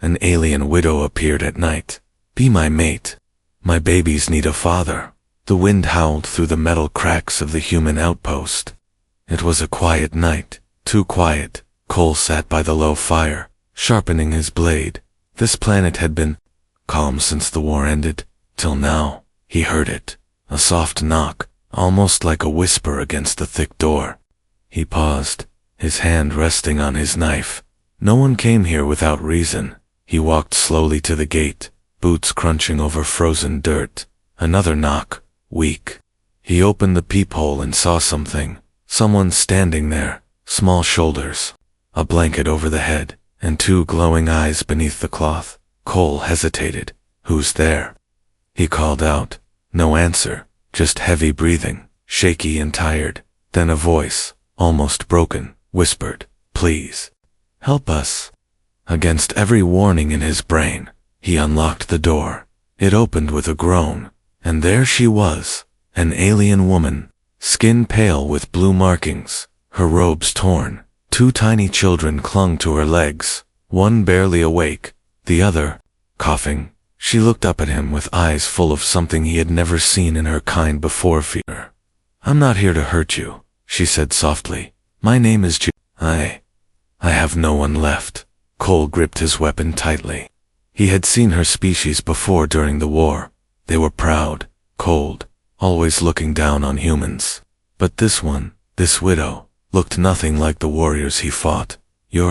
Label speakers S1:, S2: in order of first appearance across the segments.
S1: An alien widow appeared at night. Be my mate. My babies need a father. The wind howled through the metal cracks of the human outpost. It was a quiet night, too quiet. Cole sat by the low fire, sharpening his blade. This planet had been calm since the war ended, till now. He heard it, a soft knock, almost like a whisper against the thick door. He paused, his hand resting on his knife. No one came here without reason. He walked slowly to the gate, boots crunching over frozen dirt. Another knock, weak. He opened the peephole and saw something. Someone standing there, small shoulders, a blanket over the head, and two glowing eyes beneath the cloth. Cole hesitated. Who's there? He called out. No answer, just heavy breathing, shaky and tired. Then a voice, almost broken, whispered, "Please, help us." Against every warning in his brain, he unlocked the door. It opened with a groan, and there she was, an alien woman, skin pale with blue markings, her robes torn. Two tiny children clung to her legs, one barely awake, the other coughing. She looked up at him with eyes full of something he had never seen in her kind before. Fear. "I'm not here to hurt you," she said softly. "My name is I have no one left." Cole gripped his weapon tightly. He had seen her species before during the war. They were proud, cold, always looking down on humans. But this one, this widow, looked nothing like the warriors he fought. "You're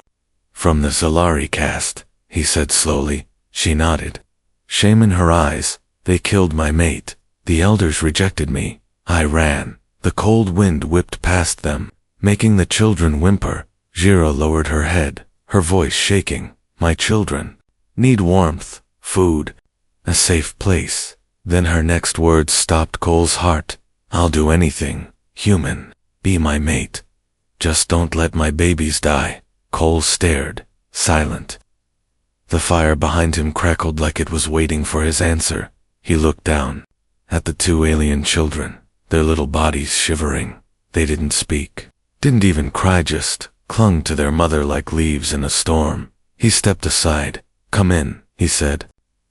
S1: from the Zalari caste," he said slowly. She nodded. Shame in her eyes. "They killed my mate. The elders rejected me. I ran." The cold wind whipped past them, making the children whimper. Jira lowered her head, her voice shaking. "My children need warmth, food, a safe place." Then her next words stopped Cole's heart. "I'll do anything, human. Be my mate. Just don't let my babies die." Cole stared, silent. The fire behind him crackled like it was waiting for his answer. He looked down at the two alien children, their little bodies shivering. They didn't speak, didn't even cry, just clung to their mother like leaves in a storm. He stepped aside. "Come in," he said.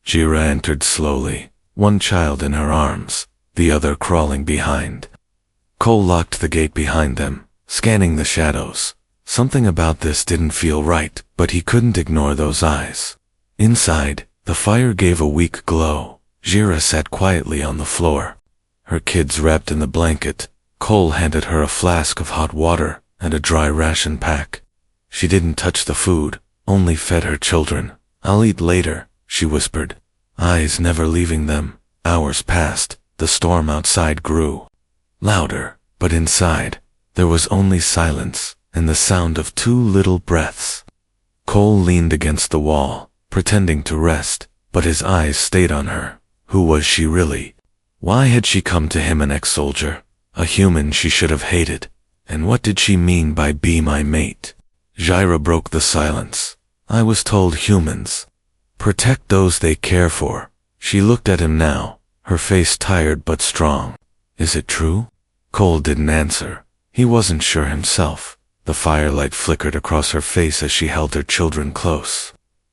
S1: Jira entered slowly, one child in her arms, the other crawling behind. Cole locked the gate behind them, scanning the shadows. Something about this didn't feel right, but he couldn't ignore those eyes. Inside, the fire gave a weak glow. Jira sat quietly on the floor, her kids wrapped in the blanket. Cole handed her a flask of hot water and a dry ration pack. She didn't touch the food, only fed her children. "I'll eat later," she whispered, eyes never leaving them. Hours passed. The storm outside grew louder, but inside, there was only silence and the sound of two little breaths. Cole leaned against the wall, pretending to rest, but his eyes stayed on her. Who was she really? Why had she come to him, an ex-soldier, a human she should have hated? And what did she mean by "be my mate"? Jira broke the silence. "I was told humans protect those they care for." She looked at him now, her face tired but strong. "Is it true?" Cole didn't answer. He wasn't sure himself. The firelight flickered across her face as she held her children close.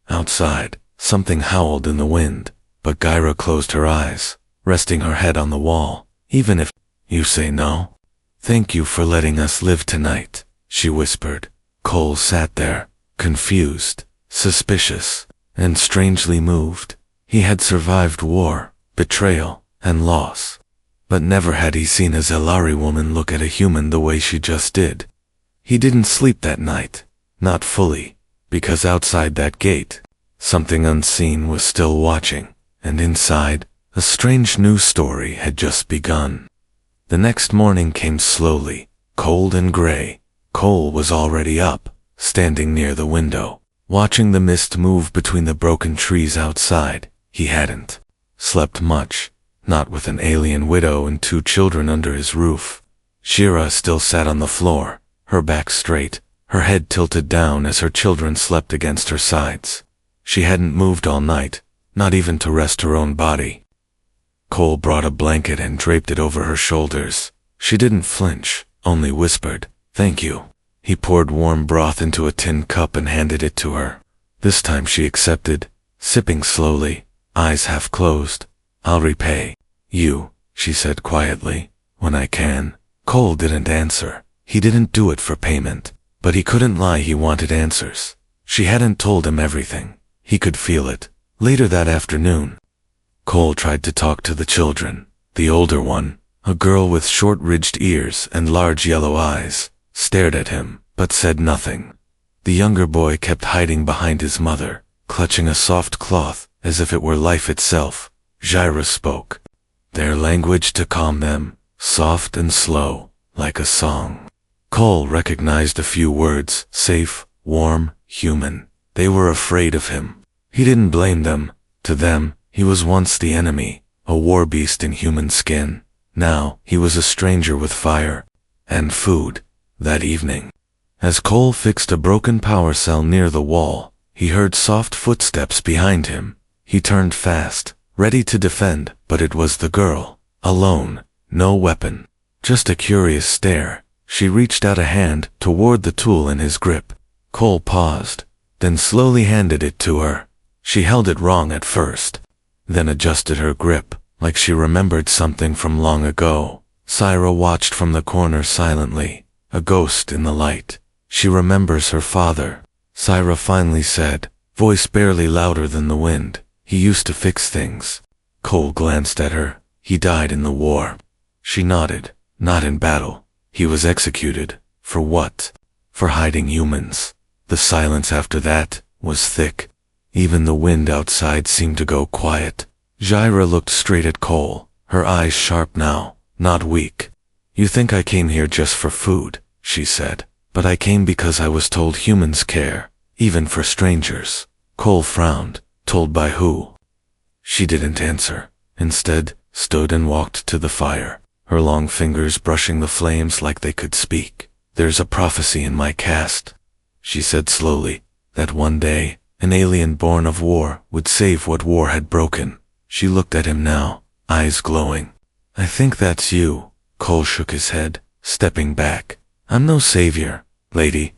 S1: Outside, something howled in the wind, but Jira closed her eyes, resting her head on the wall. "Even if you say no, thank you for letting us live tonight," she whispered. Cole sat there, confused, suspicious, and strangely moved. He had survived war, betrayal, and loss, but never had he seen a Zalari woman look at a human the way she just did. He didn't sleep that night, not fully, because outside that gate, something unseen was still watching, and inside, a strange new story had just begun. The next morning came slowly, cold and gray. Cole was already up, standing near the window, watching the mist move between the broken trees outside. He hadn't slept much, not with an alien widow and two children under his roof. Jira still sat on the floor, her back straight, her head tilted down as her children slept against her sides. She hadn't moved all night, not even to rest her own body. Cole brought a blanket and draped it over her shoulders. She didn't flinch, only whispered, "Thank you." He poured warm broth into a tin cup and handed it to her. This time she accepted, sipping slowly, eyes half closed. I'll repay you, she said quietly, when I can. Cole didn't answer. He didn't do it for payment, but he couldn't lie, he wanted answers. She hadn't told him everything. He could feel it. Later that afternoon, Cole tried to talk to the children. The older one, a girl with short ridged ears and large yellow eyes, stared at him, but said nothing. The younger boy kept hiding behind his mother, clutching a soft cloth as if it were life itself. Jaira spoke, their language to calm them, soft and slow, like a song. Cole recognized a few words: safe, warm, human. They were afraid of him. He didn't blame them. To them, he was once the enemy, a war beast in human skin. Now, he was a stranger with fire and food. That evening, as Cole fixed a broken power cell near the wall, he heard soft footsteps behind him. He turned fast, ready to defend, but it was the girl, alone, no weapon, just a curious stare. She reached out a hand toward the tool in his grip. Cole paused, then slowly handed it to her. She held it wrong at first, then adjusted her grip, like she remembered something from long ago. Syra watched from the corner silently, a ghost in the light. She remembers her father, Syra finally said, voice barely louder than the wind. He used to fix things. Cole glanced at her. He died in the war. She nodded. Not in battle. He was executed. For what? For hiding humans. The silence after that was thick. Even the wind outside seemed to go quiet. Jaira looked straight at Cole, her eyes sharp now, not weak. You think I came here just for food, she said. But I came because I was told humans care, even for strangers. Cole frowned. Told by who? She didn't answer. Instead, stood and walked to the fire, her long fingers brushing the flames like they could speak. There's a prophecy in my caste, she said slowly, that one day, an alien born of war would save what war had broken. She looked at him now, eyes glowing. I think that's you. Cole shook his head, stepping back. I'm no savior, lady.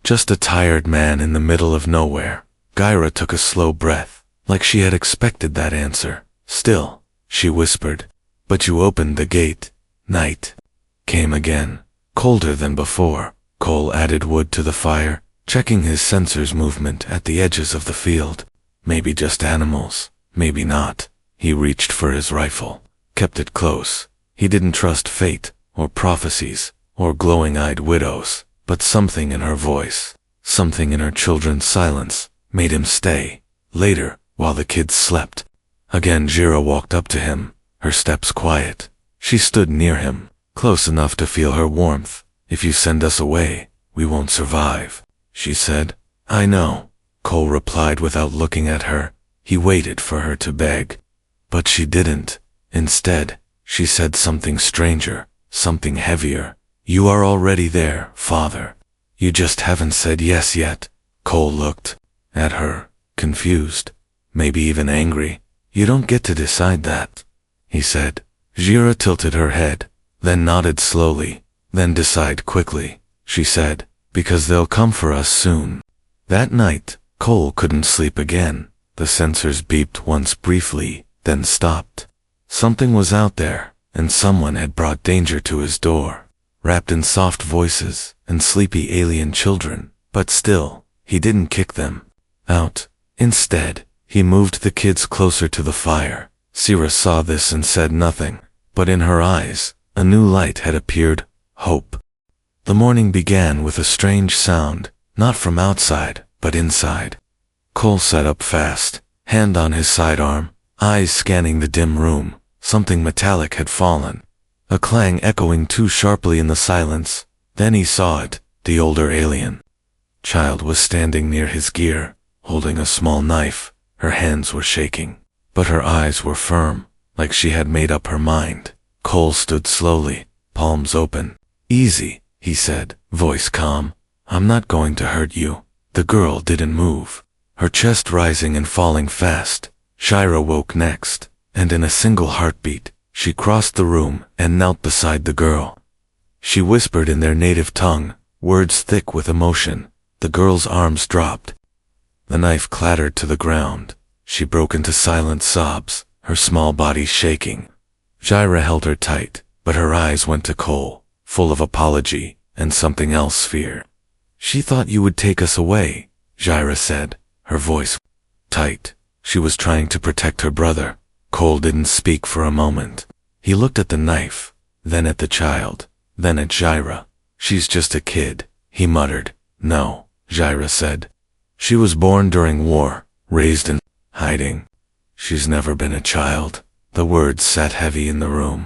S1: Just a tired man in the middle of nowhere. Gyra took a slow breath, like she had expected that answer. Still, she whispered, but you opened the gate. Night came again, colder than before. Cole added wood to the fire, checking his sensor's movement at the edges of the field. Maybe just animals, maybe not. He reached for his rifle, kept it close. He didn't trust fate, or prophecies, or glowing-eyed widows, but something in her voice, something in her children's silence, made him stay. Later, while the kids slept, again Jira walked up to him, her steps quiet. She stood near him, close enough to feel her warmth. If you send us away, we won't survive, she said. I know, Cole replied without looking at her. He waited for her to beg. But she didn't. Instead, she said something stranger, something heavier. You are already there, father. You just haven't said yes yet. Cole looked at her, confused, maybe even angry. You don't get to decide that, he said. Jira tilted her head, then nodded slowly, then decide quickly, she said, because they'll come for us soon. That night, Cole couldn't sleep again. The sensors beeped once briefly, then stopped. Something was out there, and someone had brought danger to his door, wrapped in soft voices and sleepy alien children. But still, he didn't kick them out. Instead, he moved the kids closer to the fire. Sira saw this and said nothing, but in her eyes, a new light had appeared, hope. The morning began with a strange sound, not from outside, but inside. Cole sat up fast, hand on his sidearm, eyes scanning the dim room. Something metallic had fallen, a clang echoing too sharply in the silence. Then he saw it, the older alien child was standing near his gear, holding a small knife. Her hands were shaking, but her eyes were firm, like she had made up her mind. Cole stood slowly, palms open. Easy, he said, voice calm. I'm not going to hurt you. The girl didn't move, her chest rising and falling fast. Shira woke next, and in a single heartbeat, she crossed the room and knelt beside the girl. She whispered in their native tongue, words thick with emotion. The girl's arms dropped, The knife clattered to the ground. She broke into silent sobs, her small body shaking. Jaira held her tight, but her eyes went to Cole, full of apology and something else, fear. "She thought you would take us away," Jaira said, her voice tight. She was trying to protect her brother. Cole didn't speak for a moment. He looked at the knife, then at the child, then at Jaira. "She's just a kid," he muttered. "No," Jaira said. "She was born during war, raised in hiding. She's never been a child." The words sat heavy in the room.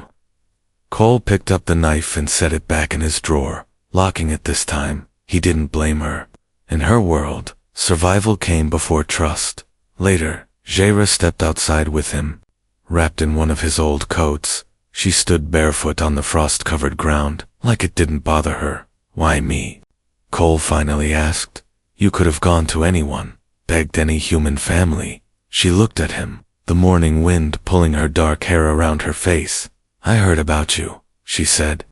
S1: Cole picked up the knife and set it back in his drawer, locking it this time. He didn't blame her. In her world, survival came before trust. Later, Jaira stepped outside with him. Wrapped in one of his old coats, she stood barefoot on the frost-covered ground, like it didn't bother her. "Why me?" Cole finally asked. "You could have gone to anyone, begged any human family." She looked at him, the morning wind pulling her dark hair around her face. "I heard about you," she said.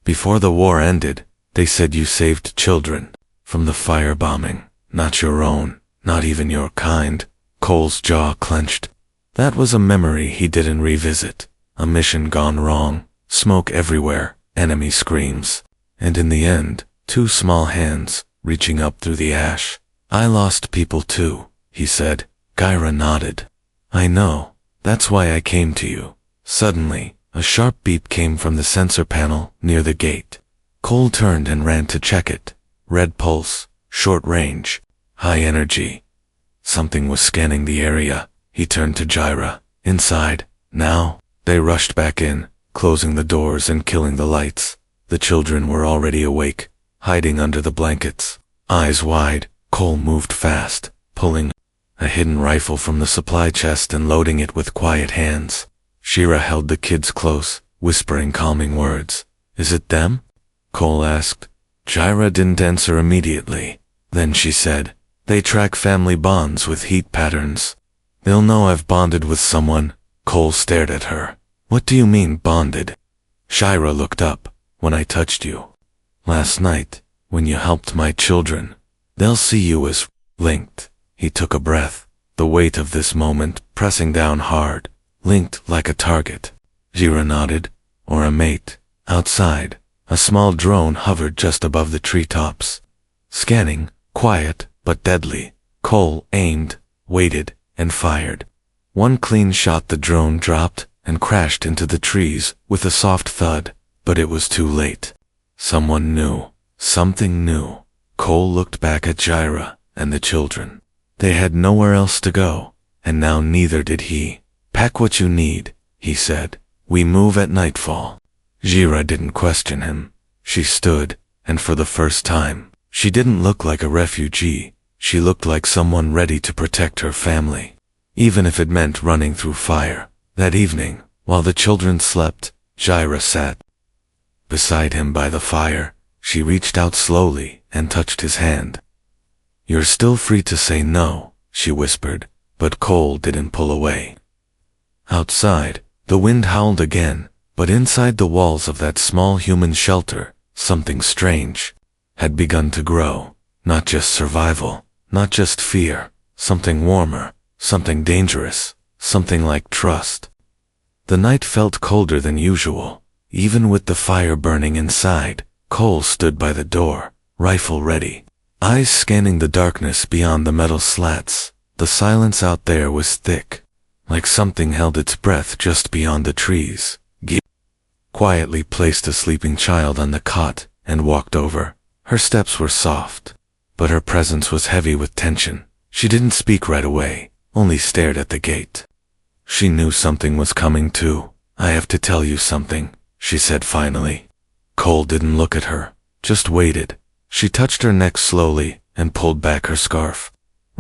S1: "Before the war ended, they said you saved children from the firebombing. Not your own, not even your kind." Cole's jaw clenched. That was a memory he didn't revisit. A mission gone wrong, smoke everywhere, enemy screams. And in the end, two small hands, reaching up through the ash. "I lost people too," he said. Jaira nodded. "I know. That's why I came to you." Suddenly, a sharp beep came from the sensor panel near the gate. Cole turned and ran to check it. Red pulse, short range, high energy. Something was scanning the area. He turned to Jaira. "Inside, now." They rushed back in, closing the doors and killing the lights. The children were already awake, hiding under the blankets. Eyes wide, Cole moved fast, pulling a hidden rifle from the supply chest and loading it with quiet hands. Shira held the kids close, whispering calming words. "Is it them?" Cole asked. Jaira didn't answer immediately. Then she said, "They track family bonds with heat patterns. They'll know I've bonded with someone." Cole stared at her. "What do you mean, bonded?" Shira looked up. "When I touched you. Last night, when you helped my children. They'll see you as linked." He took a breath, the weight of this moment pressing down hard, linked like a target. Shira nodded. "Or a mate." Outside, a small drone hovered just above the treetops. Scanning, quiet but deadly. Cole aimed, waited, and fired. One clean shot, the drone dropped and crashed into the trees with a soft thud, but it was too late. Someone knew. Something new. Cole looked back at Jaira and the children. They had nowhere else to go, and now neither did he. "Pack what you need," he said. "We move at nightfall." Jaira didn't question him. She stood, and for the first time, she didn't look like a refugee. She looked like someone ready to protect her family, even if it meant running through fire. That evening, while the children slept, Jaira sat beside him by the fire. She reached out slowly and touched his hand. "You're still free to say no," she whispered, but Cole didn't pull away. Outside, the wind howled again, but inside the walls of that small human shelter, something strange had begun to grow. Not just survival, not just fear, something warmer, something dangerous, something like trust. The night felt colder than usual. Even with the fire burning inside, Cole stood by the door, rifle ready, eyes scanning the darkness beyond the metal slats. The silence out there was thick, like something held its breath just beyond the trees. Gee quietly placed a sleeping child on the cot and walked over. Her steps were soft, but her presence was heavy with tension. She didn't speak right away, only stared at the gate. She knew something was coming too. "I have to tell you something," she said finally. Cole didn't look at her, just waited. She touched her neck slowly and pulled back her scarf,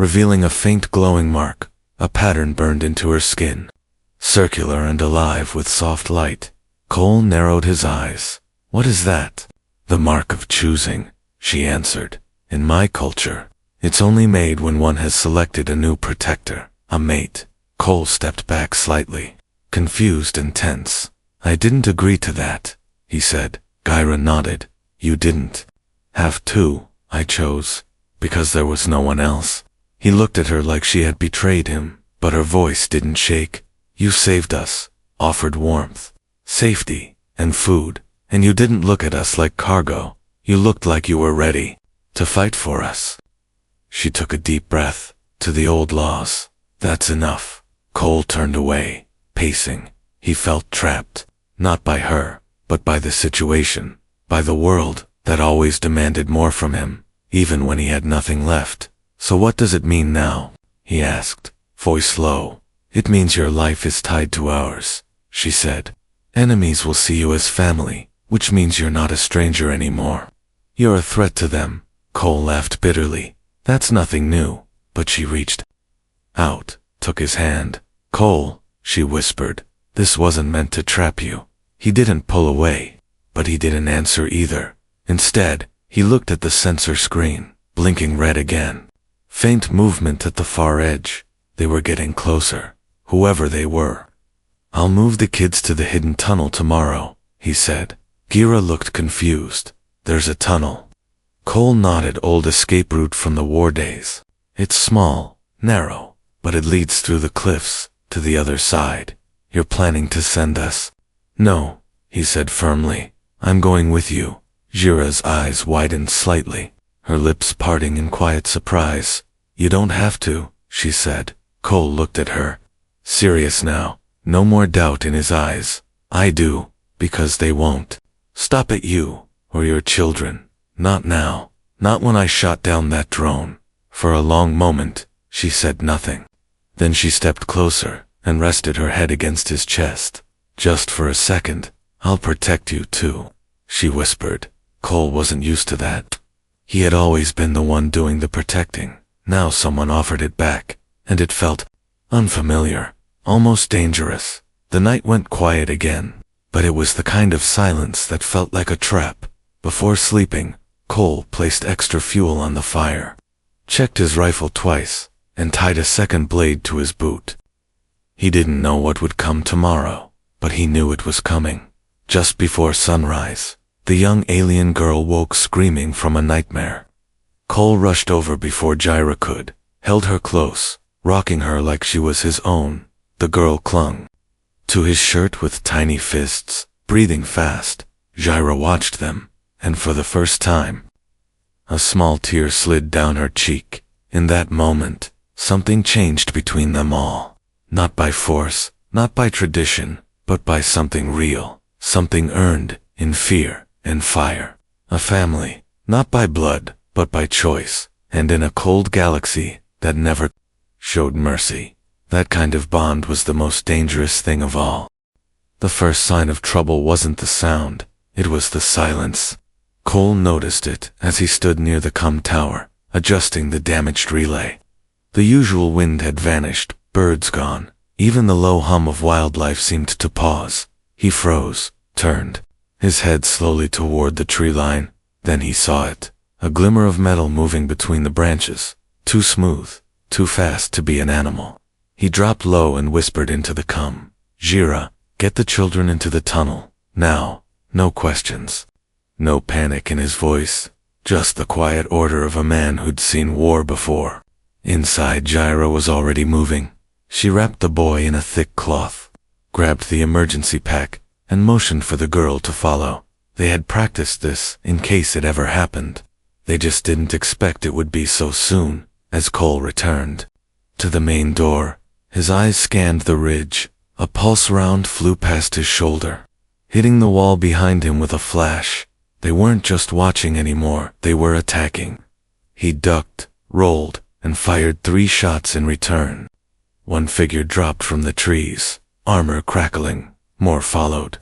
S1: revealing a faint glowing mark. A pattern burned into her skin, circular and alive with soft light. Cole narrowed his eyes. "What is that?" "The mark of choosing," she answered. "In my culture, it's only made when one has selected a new protector, a mate." Cole stepped back slightly, confused and tense. "I didn't agree to that," he said. Jaira nodded. "You didn't have to. I chose, because there was no one else." He looked at her like she had betrayed him, but her voice didn't shake. You saved us, offered warmth, safety, and food, and you didn't look at us like cargo. You looked like you were ready to fight for us. She took a deep breath. To the old laws. That's enough. Cole turned away, pacing. He felt trapped, not by her, but by the situation, by the world that always demanded more from him, even when he had nothing left. So what does it mean now? He asked, voice low. It means your life is tied to ours, she said. Enemies will see you as family, which means you're not a stranger anymore. You're a threat to them. Cole laughed bitterly. That's nothing new. But she reached out, took his hand. Cole, she whispered, this wasn't meant to trap you. He didn't pull away, but he didn't answer either. Instead, he looked at the sensor screen, blinking red again. Faint movement at the far edge. They were getting closer, whoever they were. I'll move the kids to the hidden tunnel tomorrow, he said. Gira looked confused. There's a tunnel. Cole nodded. Old escape route from the war days. It's small, narrow, but it leads through the cliffs, to the other side. You're planning to send us? No, he said firmly. I'm going with you. Gira's eyes widened slightly, her lips parting in quiet surprise. You don't have to, she said. Cole looked at her. Serious now, no more doubt in his eyes. I do, because they won't. Stop at you, or your children. Not now, not when I shot down that drone. For a long moment, she said nothing. Then she stepped closer and rested her head against his chest. Just for a second. I'll protect you too, she whispered. Cole wasn't used to that. He had always been the one doing the protecting. Now someone offered it back, and it felt unfamiliar, almost dangerous. The night went quiet again, but it was the kind of silence that felt like a trap. Before sleeping, Cole placed extra fuel on the fire, checked his rifle twice, and tied a second blade to his boot. He didn't know what would come tomorrow, but he knew it was coming. Just before sunrise, the young alien girl woke screaming from a nightmare. Cole rushed over before Gira could, held her close, rocking her like she was his own. The girl clung to his shirt with tiny fists, breathing fast. Gira watched them, and for the first time, a small tear slid down her cheek. In that moment, something changed between them all. Not by force, not by tradition, but by something real, something earned in fear and fire. A family, not by blood, but by choice, and in a cold galaxy that never showed mercy. That kind of bond was the most dangerous thing of all. The first sign of trouble wasn't the sound, it was the silence. Cole noticed it as he stood near the comm tower, adjusting the damaged relay. The usual wind had vanished, birds gone. Even the low hum of wildlife seemed to pause. He froze, turned his head slowly toward the tree line. Then he saw it, a glimmer of metal moving between the branches, too smooth, too fast to be an animal. He dropped low and whispered into the comm. Gira, get the children into the tunnel, now, no questions. No panic in his voice, just the quiet order of a man who'd seen war before. Inside, Gira was already moving. She wrapped the boy in a thick cloth, grabbed the emergency pack, and motioned for the girl to follow. They had practiced this in case it ever happened. They just didn't expect it would be so soon. As Cole returned to the main door, his eyes scanned the ridge. A pulse round flew past his shoulder, hitting the wall behind him with a flash. They weren't just watching anymore, they were attacking. He ducked, rolled, and fired 3 shots in return. One figure dropped from the trees, armor crackling. More followed.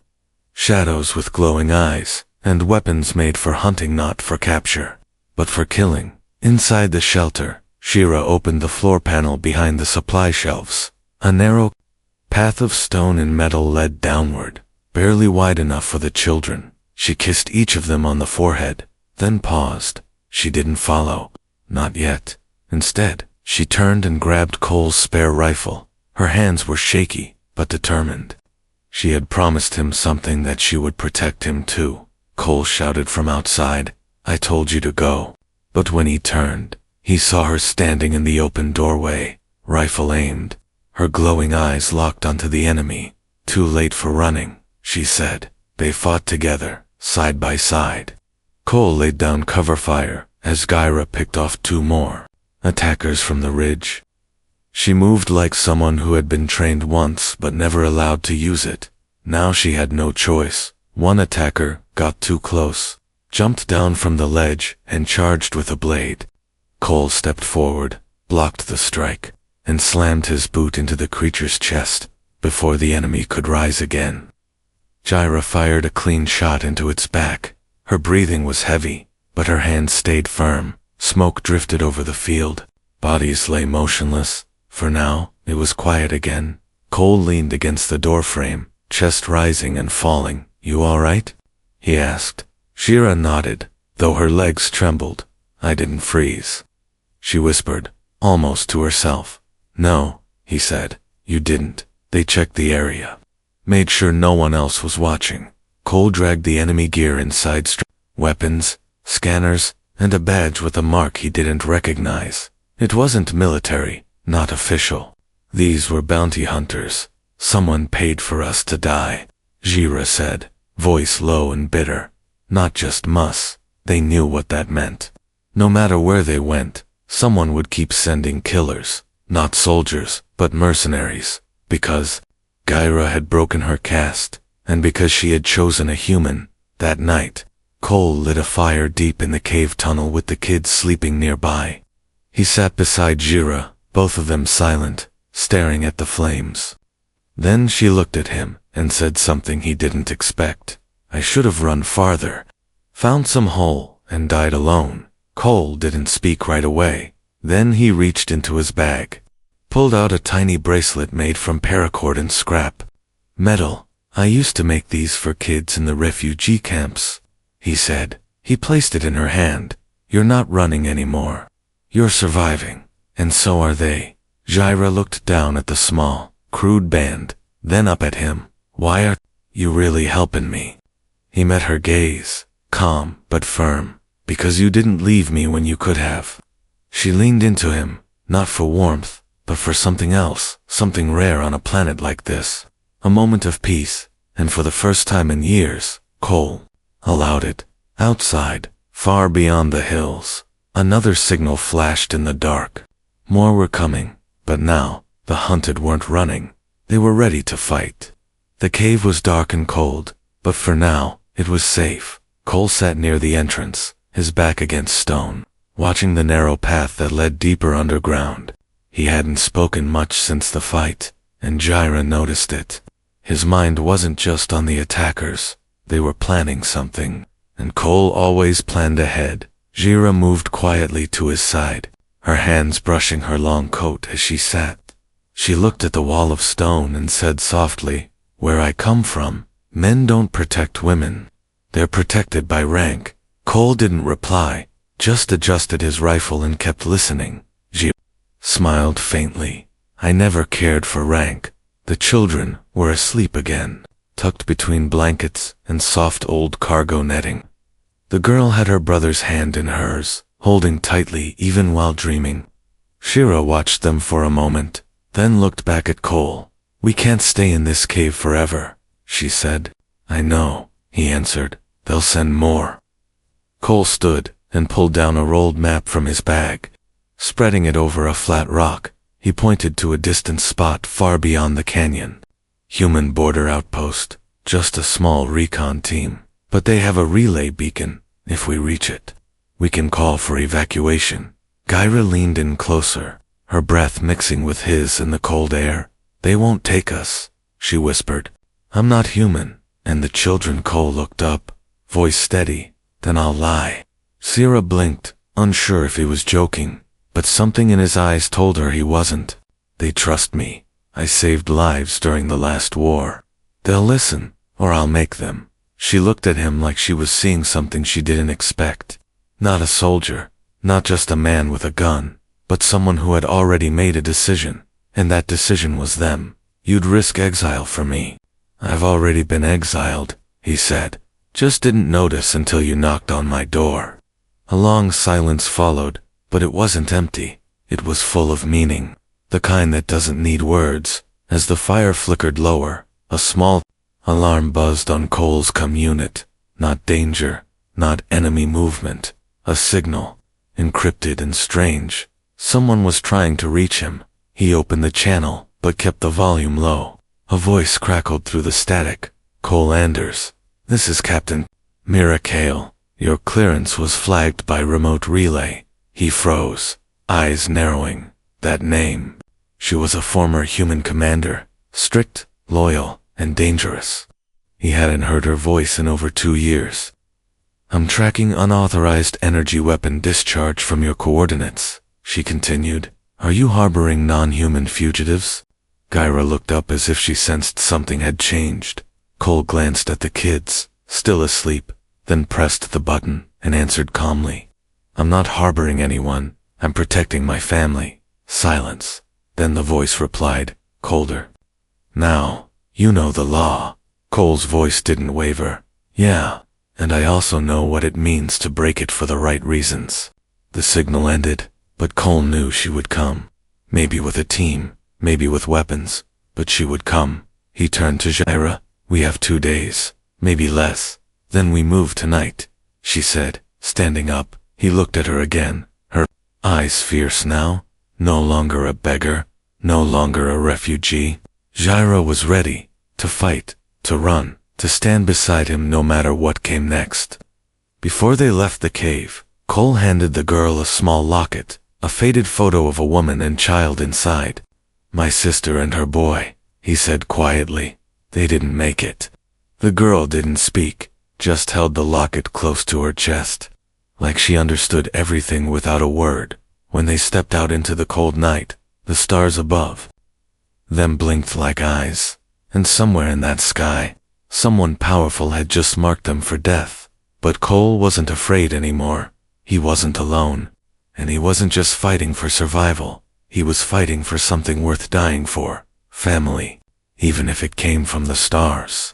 S1: Shadows with glowing eyes, and weapons made for hunting, not for capture, but for killing. Inside the shelter, Shira opened the floor panel behind the supply shelves. A narrow path of stone and metal led downward, barely wide enough for the children. She kissed each of them on the forehead, then paused. She didn't follow. Not yet. Instead, she turned and grabbed Cole's spare rifle. Her hands were shaky, but determined. She had promised him something, that she would protect him too. Cole shouted from outside, I told you to go. But when he turned, He saw her standing in the open doorway, rifle aimed, her glowing eyes locked onto the enemy. "Too late for running," she said. They fought together, side by side. Cole laid down cover fire as Gyra picked off 2 more attackers from the ridge. She moved like someone who had been trained once but never allowed to use it. Now she had no choice. One attacker got too close, jumped down from the ledge, and charged with a blade. Cole stepped forward, blocked the strike, and slammed his boot into the creature's chest before the enemy could rise again. Gyra fired a clean shot into its back. Her breathing was heavy, but her hands stayed firm. Smoke drifted over the field. Bodies lay motionless. For now, it was quiet again. Cole leaned against the doorframe, chest rising and falling. "You all right?" he asked. Shira nodded, though her legs trembled. "I didn't freeze," she whispered, almost to herself. "No," he said, "you didn't. They checked the area. Made sure no one else was watching." Cole dragged the enemy gear inside, weapons, scanners, and a badge with a mark he didn't recognize. It wasn't military, not official. These were bounty hunters. "Someone paid for us to die," Gyra said, voice low and bitter. Not just Mus. They knew what that meant. No matter where they went, someone would keep sending killers. Not soldiers, but mercenaries. Because Gyra had broken her caste, and because she had chosen a human. That night, Cole lit a fire deep in the cave tunnel with the kids sleeping nearby. He sat beside Gyra, both of them silent, staring at the flames. Then she looked at him and said something he didn't expect. "I should have run farther. Found some hole and died alone." Cole didn't speak right away. Then he reached into his bag, pulled out a tiny bracelet made from paracord and scrap metal. "I used to make these for kids in the refugee camps," he said. He placed it in her hand. "You're not running anymore. You're surviving, and so are they." Gyra looked down at the small, crude band, then up at him. "Why are you really helping me?" He met her gaze, calm but firm. "Because you didn't leave me when you could have." She leaned into him, not for warmth, but for something else, something rare on a planet like this. A moment of peace, and for the first time in years, Cole allowed it. Outside, far beyond the hills, another signal flashed in the dark. More were coming, but now, the hunted weren't running. They were ready to fight. The cave was dark and cold, but for now, it was safe. Cole sat near the entrance, his back against stone, watching the narrow path that led deeper underground. He hadn't spoken much since the fight, and Gyra noticed it. His mind wasn't just on the attackers. They were planning something, and Cole always planned ahead. Gyra moved quietly to his side, her hands brushing her long coat as she sat. She looked at the wall of stone and said softly, "Where I come from, men don't protect women. They're protected by rank." Cole didn't reply, just adjusted his rifle and kept listening. Gyra smiled faintly. "I never cared for rank." The children were asleep again, tucked between blankets and soft old cargo netting. The girl had her brother's hand in hers, holding tightly even while dreaming. Shira watched them for a moment, then looked back at Cole. "We can't stay in this cave forever," she said. "I know," he answered. "They'll send more." Cole stood and pulled down a rolled map from his bag. Spreading it over a flat rock, he pointed to a distant spot far beyond the canyon. "Human border outpost, just a small recon team. But they have a relay beacon. If we reach it, we can call for evacuation." Gyra leaned in closer, her breath mixing with his in the cold air. "They won't take us," she whispered. "I'm not human." And the children. Cole looked up, voice steady. "Then I'll lie." Sierra blinked, unsure if he was joking, but something in his eyes told her he wasn't. "They trust me. I saved lives during the last war. They'll listen, or I'll make them." She looked at him like she was seeing something she didn't expect. Not a soldier, not just a man with a gun, but someone who had already made a decision, and that decision was them. "You'd risk exile for me." "I've already been exiled," he said. "Just didn't notice until you knocked on my door." A long silence followed, But it wasn't empty. It was full of meaning, the kind that doesn't need words. As the fire flickered lower, a small alarm buzzed on Cole's unit. Not danger, not enemy movement, a signal, encrypted and strange. Someone was trying to reach him. He opened the channel, but kept the volume low. A voice crackled through the static. Cole Anders, this is Captain Mira Kale. Your clearance was flagged by remote relay. He froze, eyes narrowing. That name. She was a former human commander, strict, loyal, and dangerous. He hadn't heard her voice in over 2 years. I'm tracking unauthorized energy weapon discharge from your coordinates, she continued. Are you harboring non-human fugitives? Gyra looked up as if she sensed something had changed. Cole glanced at the kids, still asleep, then pressed the button and answered calmly. I'm not harboring anyone. I'm protecting my family. Silence. Then the voice replied, colder. Now, you know the law. Cole's voice didn't waver. Yeah, and I also know what it means to break it for the right reasons. The signal ended, but Cole knew she would come. Maybe with a team, maybe with weapons, but she would come. He turned to Gyra. We have 2 days, maybe less. Then we move tonight, she said, standing up. He looked at her again, her eyes fierce now. No longer a beggar, no longer a refugee. Gyra was ready to fight, to run, to stand beside him no matter what came next. Before they left the cave, Cole handed the girl a small locket, a faded photo of a woman and child inside. My sister and her boy, he said quietly. They didn't make it. The girl didn't speak, just held the locket close to her chest, like she understood everything without a word. When they stepped out into the cold night, the stars above them blinked like eyes, and somewhere in that sky, someone powerful had just marked them for death. But Cole wasn't afraid anymore. He wasn't alone. And he wasn't just fighting for survival. He was fighting for something worth dying for. Family. Even if it came from the stars.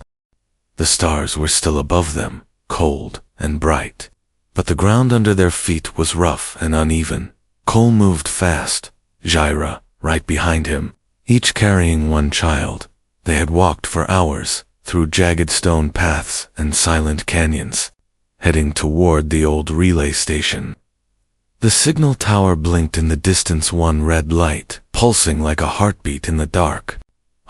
S1: The stars were still above them, cold and bright. But the ground under their feet was rough and uneven. Cole moved fast, Gyra right behind him, each carrying one child. They had walked for hours, through jagged stone paths and silent canyons, heading toward the old relay station. The signal tower blinked in the distance, one red light, pulsing like a heartbeat in the dark.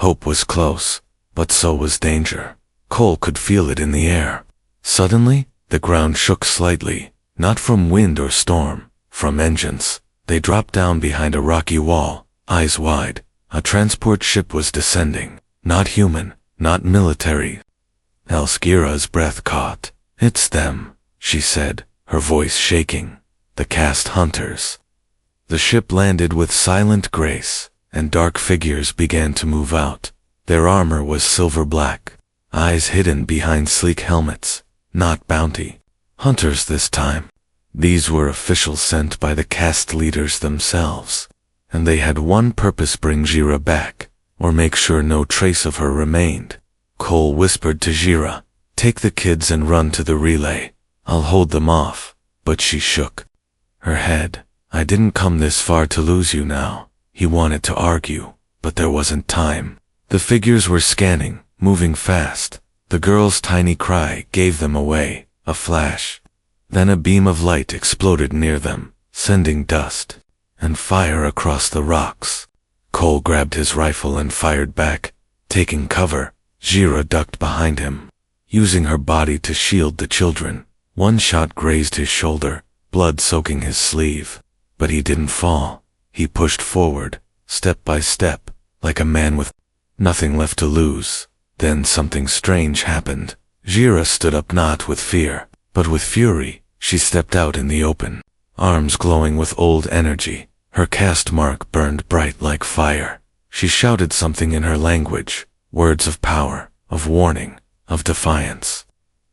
S1: Hope was close, but so was danger. Cole could feel it in the air. Suddenly, the ground shook slightly, not from wind or storm, from engines. They dropped down behind a rocky wall, eyes wide. A transport ship was descending. Not human, not military. Gyra's breath caught. It's them, she said, her voice shaking. The cast hunters. The ship landed with silent grace, and dark figures began to move out. Their armor was silver black, eyes hidden behind sleek helmets. Not bounty hunters this time. These were officials sent by the caste leaders themselves, and they had one purpose: bring Gyra back, or make sure no trace of her remained. Cole whispered to Gyra, take the kids and run to the relay. I'll hold them off. But she shook her head. I didn't come this far to lose you now. He wanted to argue, but there wasn't time. The figures were scanning, moving fast. The girl's tiny cry gave them away, a flash. Then a beam of light exploded near them, sending dust and fire across the rocks. Cole grabbed his rifle and fired back, taking cover. Gyra ducked behind him, using her body to shield the children. One shot grazed his shoulder, blood soaking his sleeve. But he didn't fall. He pushed forward, step by step, like a man with nothing left to lose. Then something strange happened. Gyra stood up, not with fear, but with fury. She stepped out in the open, arms glowing with old energy. Her caste mark burned bright like fire. She shouted something in her language, words of power, of warning, of defiance.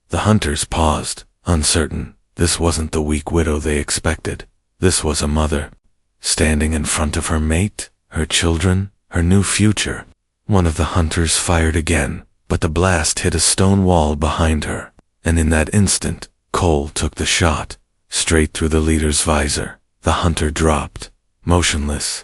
S1: The hunters paused, uncertain. This wasn't the weak widow they expected. This was a mother, standing in front of her mate, her children, her new future. One of the hunters fired again, but the blast hit a stone wall behind her, and in that instant, Cole took the shot, straight through the leader's visor. The hunter dropped, motionless.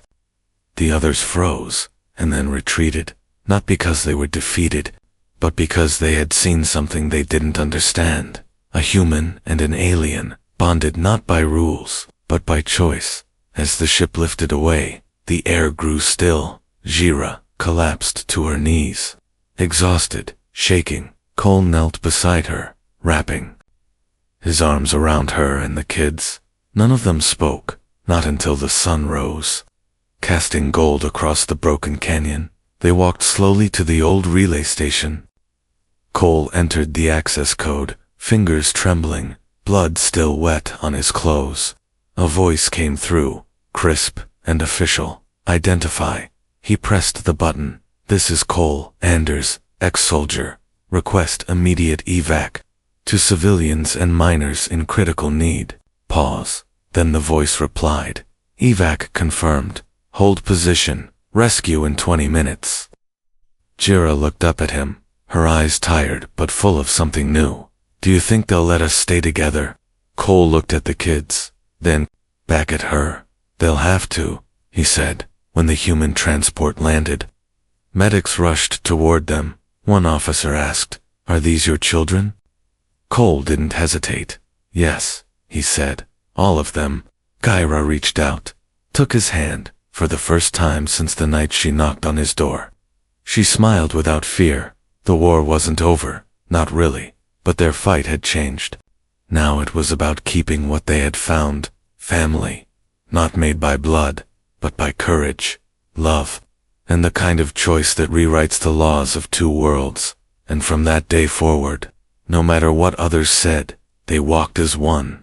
S1: The others froze, and then retreated, not because they were defeated, but because they had seen something they didn't understand. A human and an alien, bonded not by rules, but by choice. As the ship lifted away, the air grew still. Jira collapsed to her knees. Exhausted, shaking, Cole knelt beside her, wrapping his arms around her and the kids. None of them spoke, not until the sun rose. Casting gold across the broken canyon, they walked slowly to the old relay station. Cole entered the access code, fingers trembling, blood still wet on his clothes. A voice came through, crisp and official. Identify. He pressed the button. This is Cole Anders, ex-soldier. Request immediate evac. To civilians and miners in critical need. Pause. Then the voice replied. Evac confirmed. Hold position. Rescue in 20 minutes. Jira looked up at him, her eyes tired but full of something new. Do you think they'll let us stay together? Cole looked at the kids, then back at her. They'll have to, he said, when the human transport landed. Medics rushed toward them. One officer asked, Are these your children? Cole didn't hesitate. Yes, he said, all of them. Kyra reached out, took his hand, for the first time since the night she knocked on his door. She smiled without fear. The war wasn't over, not really, but their fight had changed. Now it was about keeping what they had found, family, not made by blood, but by courage, love, and the kind of choice that rewrites the laws of two worlds. And from that day forward, no matter what others said, they walked as one.